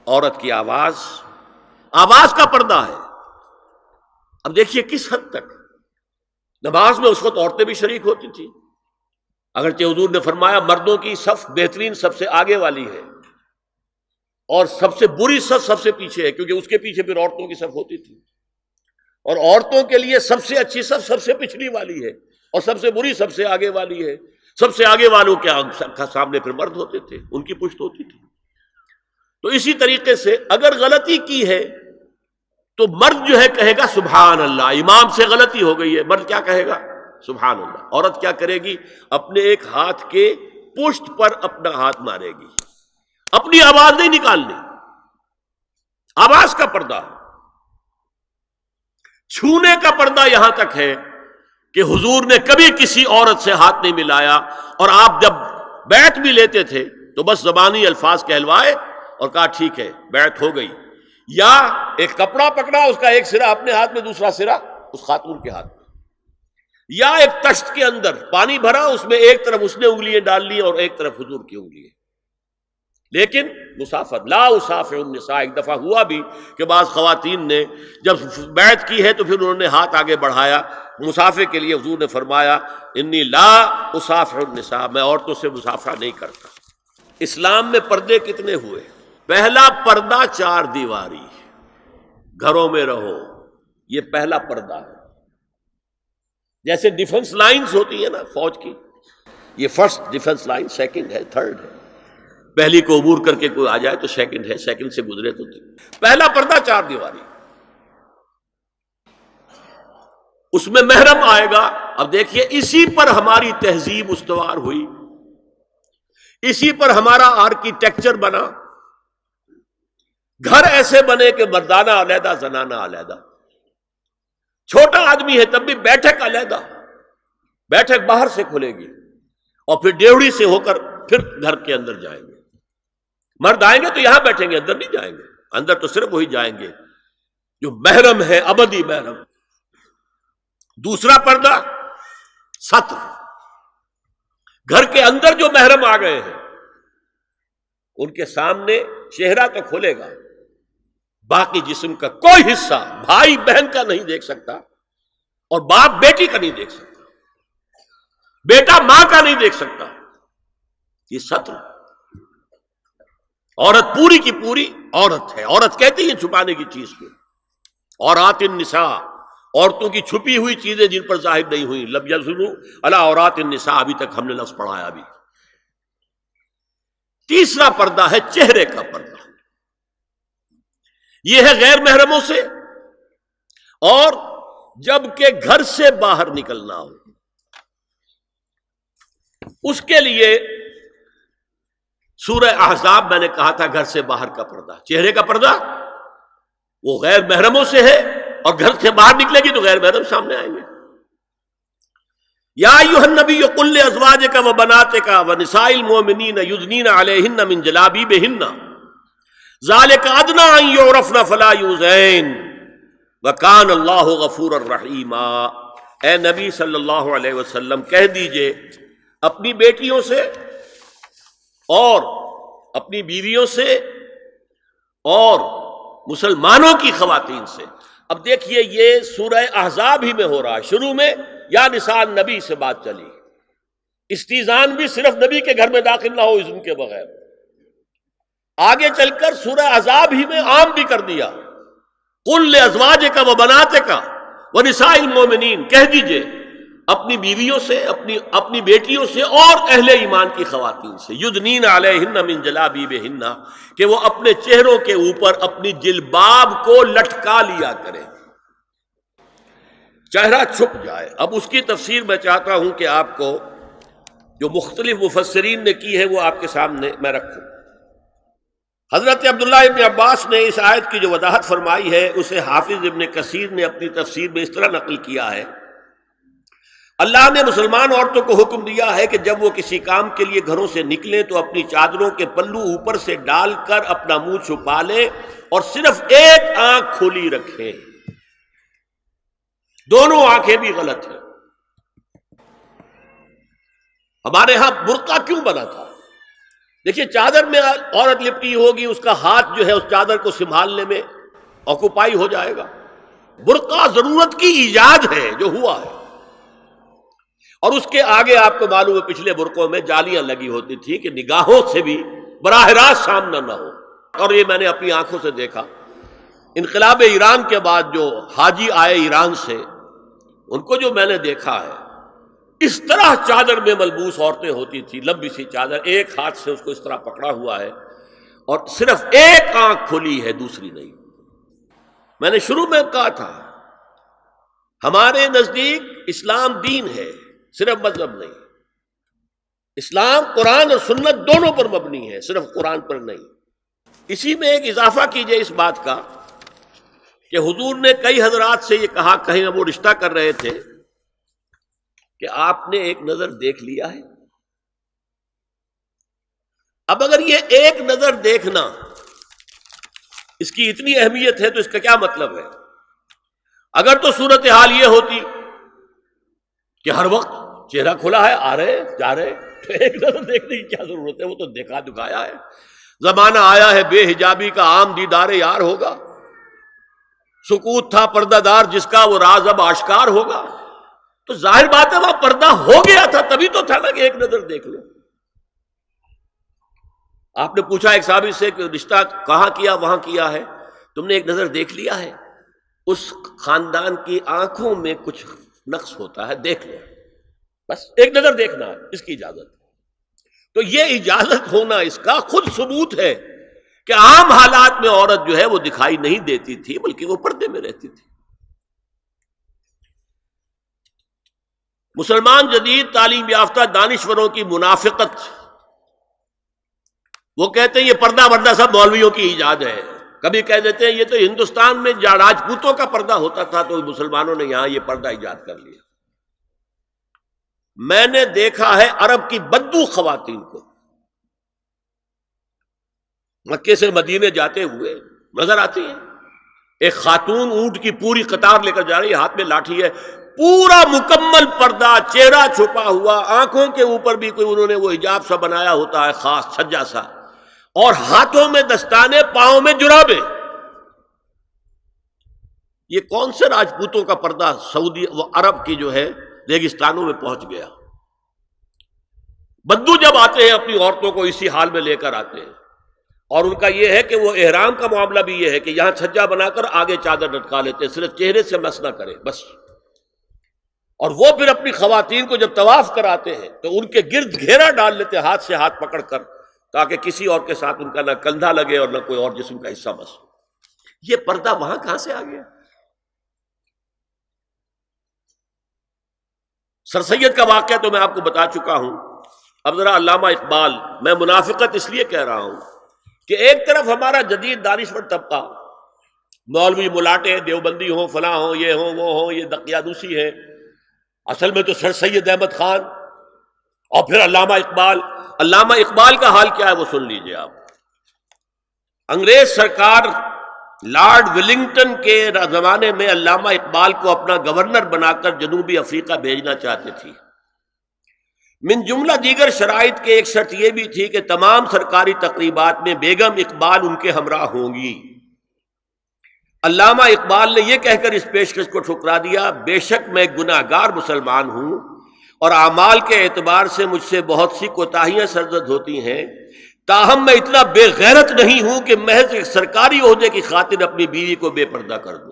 عورت کی آواز کا پردہ ہے. اب دیکھیے کس حد تک نماز میں اس وقت عورتیں بھی شریک ہوتی تھیں، اگرچہ حضور نے فرمایا مردوں کی صف بہترین سب سے آگے والی ہے اور سب سے بری صف سب سے پیچھے ہے، کیونکہ اس کے پیچھے پھر عورتوں کی صف ہوتی تھی، اور عورتوں کے لیے سب سے اچھی صف سب سے پچھلی والی ہے اور سب سے بری سب سے آگے والی ہے. سب سے آگے والوں کے سامنے پھر مرد ہوتے تھے، ان کی پشت ہوتی تھی. تو اسی طریقے سے اگر غلطی کی ہے تو مرد جو ہے کہے گا سبحان اللہ. امام سے غلطی ہو گئی ہے، مرد کیا کہے گا؟ سبحان اللہ. عورت کیا کرے گی؟ اپنے ایک ہاتھ کے پشت پر اپنا ہاتھ مارے گی، اپنی آواز نہیں نکالنی. آواز کا پردہ، چھونے کا پردہ یہاں تک ہے کہ حضور نے کبھی کسی عورت سے ہاتھ نہیں ملایا، اور آپ جب بیعت بھی لیتے تھے تو بس زبانی الفاظ کہلوائے اور کہا ٹھیک ہے بیعت ہو گئی، یا ایک کپڑا پکڑا، اس کا ایک سرا اپنے ہاتھ میں دوسرا سرا اس خاتون کے ہاتھ میں، یا ایک تشت کے اندر پانی بھرا، اس میں ایک طرف اس نے انگلیاں ڈال لی اور ایک طرف حضور کی انگلیاں. لیکن مسافت لا اسافح النساء، ایک دفعہ ہوا بھی کہ بعض خواتین نے جب بیعت کی ہے تو پھر انہوں نے ہاتھ آگے بڑھایا مسافے کے لیے. حضور نے فرمایا انی لا اسافح النساء، میں عورتوں سے مسافہ نہیں کرتا. اسلام میں پردے کتنے ہوئے؟ پہلا پردہ 4 دیواری، گھروں میں رہو، یہ پہلا پردہ ہے. جیسے ڈیفنس لائنز ہوتی ہے نا فوج کی، یہ فرسٹ ڈیفنس لائن، سیکنڈ ہے، تھرڈ ہے. پہلی کو عبور کر کے کوئی آ جائے تو سیکنڈ ہے، سیکنڈ سے گزرے تو پہلا پردہ 4 دیواری. اس میں محرم آئے گا. اب دیکھیے اسی پر ہماری تہذیب استوار ہوئی، اسی پر ہمارا آرکیٹیکچر بنا. گھر ایسے بنے کہ مردانہ علیحدہ، زنانہ علیحدہ. چھوٹا آدمی ہے تب بھی بیٹھک علیحدہ، بیٹھک باہر سے کھلے گی اور پھر ڈیوڑی سے ہو کر پھر گھر کے اندر جائیں گے. مرد آئیں گے تو یہاں بیٹھیں گے، اندر نہیں جائیں گے. اندر تو صرف وہی جائیں گے جو محرم ہے، ابدی محرم. دوسرا پردہ ستر، گھر کے اندر جو محرم آ گئے ہیں ان کے سامنے چہرہ تو کھلے گا، باقی جسم کا کوئی حصہ بھائی بہن کا نہیں دیکھ سکتا، اور باپ بیٹی کا نہیں دیکھ سکتا، بیٹا ماں کا نہیں دیکھ سکتا. یہ ستر. عورت پوری کی پوری عورت ہے. عورت کہتی ہے چھپانے کی چیز کو. عورات النساء، عورتوں کی چھپی ہوئی چیزیں جن پر ظاہر نہیں ہوئی. لم یظہروا علی عورات النساء، ابھی تک ہم نے لفظ پڑھایا. ابھی تیسرا پردہ ہے چہرے کا پردہ. یہ ہے غیر محرموں سے، اور جب کہ گھر سے باہر نکلنا ہو اس کے لیے سورہ احزاب میں نے کہا تھا گھر سے باہر کا پردہ، چہرے کا پردہ وہ غیر محرموں سے ہے، اور گھر سے باہر نکلے گی تو غیر محرم سامنے آئیں گے. یا ایھا النبی قل لازواجک وبناتک ونساء المؤمنین یدنین علیہن من جلابیبہن ذالک ادنی ان یعرفن فلا یؤذین وکان اللہ غفورا رحیما. اے نبی صلی اللہ علیہ وسلم کہہ دیجئے اپنی بیٹیوں سے اور اپنی بیویوں سے اور مسلمانوں کی خواتین سے. اب دیکھیے یہ سورہ احزاب ہی میں ہو رہا ہے. شروع میں یا نساء نبی سے بات چلی، استیزان بھی صرف نبی کے گھر میں داخل نہ ہو اذن کے بغیر. آگے چل کر سورہ احزاب ہی میں عام بھی کر دیا. قل لازواجک وبناتک ونساء المؤمنین، کہہ دیجئے اپنی بیویوں سے، اپنی بیٹیوں سے اور اہل ایمان کی خواتین سے، یدنین علیہن من جلابیبہن، کہ وہ اپنے چہروں کے اوپر اپنی جلباب کو لٹکا لیا کریں، چہرہ چھپ جائے. اب اس کی تفسیر میں چاہتا ہوں کہ آپ کو جو مختلف مفسرین نے کی ہے وہ آپ کے سامنے میں رکھوں. حضرت عبداللہ ابن عباس نے اس آیت کی جو وضاحت فرمائی ہے اسے حافظ ابن کثیر نے اپنی تفسیر میں اس طرح نقل کیا ہے. اللہ نے مسلمان عورتوں کو حکم دیا ہے کہ جب وہ کسی کام کے لیے گھروں سے نکلیں تو اپنی چادروں کے پلو اوپر سے ڈال کر اپنا منہ چھپا لیں اور صرف ایک آنکھ کھلی رکھیں. دونوں آنکھیں بھی غلط ہیں. ہمارے ہاں برقع کیوں بنا تھا؟ دیکھیے چادر میں عورت لپٹی ہوگی، اس کا ہاتھ جو ہے اس چادر کو سنبھالنے میں آکوپائی ہو جائے گا۔ برقع ضرورت کی ایجاد ہے جو ہوا ہے، اور اس کے آگے آپ کو معلوم ہے پچھلے برقعوں میں جالیاں لگی ہوتی تھی کہ نگاہوں سے بھی براہ راست سامنا نہ ہو، اور یہ میں نے اپنی آنکھوں سے دیکھا۔ انقلاب ایران کے بعد جو حاجی آئے ایران سے، ان کو جو میں نے دیکھا ہے، اس طرح چادر میں ملبوس عورتیں ہوتی تھی، لمبی سی چادر، ایک ہاتھ سے اس کو اس طرح پکڑا ہوا ہے اور صرف ایک آنکھ کھلی ہے، دوسری نہیں۔ میں نے شروع میں کہا تھا ہمارے نزدیک اسلام دین ہے، صرف مذہب نہیں۔ اسلام قرآن اور سنت دونوں پر مبنی ہے، صرف قرآن پر نہیں۔ اسی میں ایک اضافہ کیجئے اس بات کا کہ حضور نے کئی حضرات سے یہ کہا، کہیں وہ رشتہ کر رہے تھے، کہ آپ نے ایک نظر دیکھ لیا ہے۔ اب اگر یہ ایک نظر دیکھنا اس کی اتنی اہمیت ہے تو اس کا کیا مطلب ہے؟ اگر تو صورتحال یہ ہوتی کہ ہر وقت چہرہ کھلا ہے، آ رہے جا رہے، تو ایک نظر دیکھنے کی کیا ضرورت ہے؟ وہ تو دیکھا دکھایا ہے۔ زمانہ آیا ہے بے حجابی کا، عام دیدار یار ہوگا۔ سکوت تھا پردہ دار جس کا، وہ راز اب آشکار ہوگا۔ تو ظاہر بات ہے وہاں پردہ ہو گیا تھا، تبھی تو تھا نا کہ ایک نظر دیکھ لو۔ آپ نے پوچھا ایک صحابی سے کہ رشتہ کہاں کیا؟ وہاں کیا ہے۔ تم نے ایک نظر دیکھ لیا ہے؟ اس خاندان کی آنکھوں میں کچھ نقص ہوتا ہے، دیکھ لو، بس ایک نظر دیکھنا ہے، اس کی اجازت۔ تو یہ اجازت ہونا اس کا خود ثبوت ہے کہ عام حالات میں عورت جو ہے وہ دکھائی نہیں دیتی تھی، بلکہ وہ پردے میں رہتی تھی۔ مسلمان جدید تعلیم یافتہ دانشوروں کی منافقت، وہ کہتے ہیں یہ پردہ وردہ سب مولویوں کی ایجاد ہے۔ کبھی کہہ دیتے ہیں یہ تو ہندوستان میں راجپوتوں کا پردہ ہوتا تھا تو مسلمانوں نے یہاں یہ پردہ ایجاد کر لیا۔ میں نے دیکھا ہے عرب کی بدو خواتین کو مکے سے مدینے جاتے ہوئے نظر آتی ہیں۔ ایک خاتون اونٹ کی پوری قطار لے کر جا رہی ہے، ہاتھ میں لاٹھی ہے، پورا مکمل پردہ، چہرہ چھپا ہوا، آنکھوں کے اوپر بھی کوئی انہوں نے وہ حجاب سا بنایا ہوتا ہے خاص چھجا سا، اور ہاتھوں میں دستانے، پاؤں میں جرابیں۔ یہ کون سے راجپوتوں کا پردہ سعودی و عرب کی جو ہے ریگستانوں میں پہنچ گیا؟ بدو جب آتے ہیں اپنی عورتوں کو اسی حال میں لے کر آتے ہیں، اور ان کا یہ ہے کہ وہ احرام کا معاملہ بھی یہ ہے کہ یہاں چھجا بنا کر آگے چادر لٹکا لیتے ہیں، صرف چہرے سے مس نہ کرے بس۔ اور وہ پھر اپنی خواتین کو جب طواف کراتے ہیں تو ان کے گرد گھیرا ڈال لیتے ہیں ہاتھ سے ہاتھ پکڑ کر، تاکہ کسی اور کے ساتھ ان کا نہ کندھا لگے اور نہ کوئی اور جسم کا حصہ بس۔ یہ پردہ وہاں کہاں سے آ گیا؟ سر سید کا واقعہ تو میں آپ کو بتا چکا ہوں۔ اب ذرا علامہ اقبال، میں منافقت اس لیے کہہ رہا ہوں کہ ایک طرف ہمارا جدید دانشور طبقہ، مولوی ملاٹے دیوبندی ہوں، فلاں ہوں، یہ ہوں وہ ہوں، یہ دقیانوسی ہے، اصل میں تو سر سید احمد خان، اور پھر علامہ اقبال۔ علامہ اقبال کا حال کیا ہے وہ سن لیجئے آپ۔ انگریز سرکار لارڈ ولنگٹن کے زمانے میں علامہ اقبال کو اپنا گورنر بنا کر جنوبی افریقہ بھیجنا چاہتے تھی۔ من جملہ دیگر شرائط کے ایک شرط یہ بھی تھی کہ تمام سرکاری تقریبات میں بیگم اقبال ان کے ہمراہ ہوں گی۔ علامہ اقبال نے یہ کہہ کر اس پیشکش کو ٹھکرا دیا، بے شک میں گناہگار مسلمان ہوں اور اعمال کے اعتبار سے مجھ سے بہت سی کوتاہیاں سرزد ہوتی ہیں، تاہم میں اتنا بے غیرت نہیں ہوں کہ محض ایک سرکاری عہدے کی خاطر اپنی بیوی کو بے پردہ کر دوں۔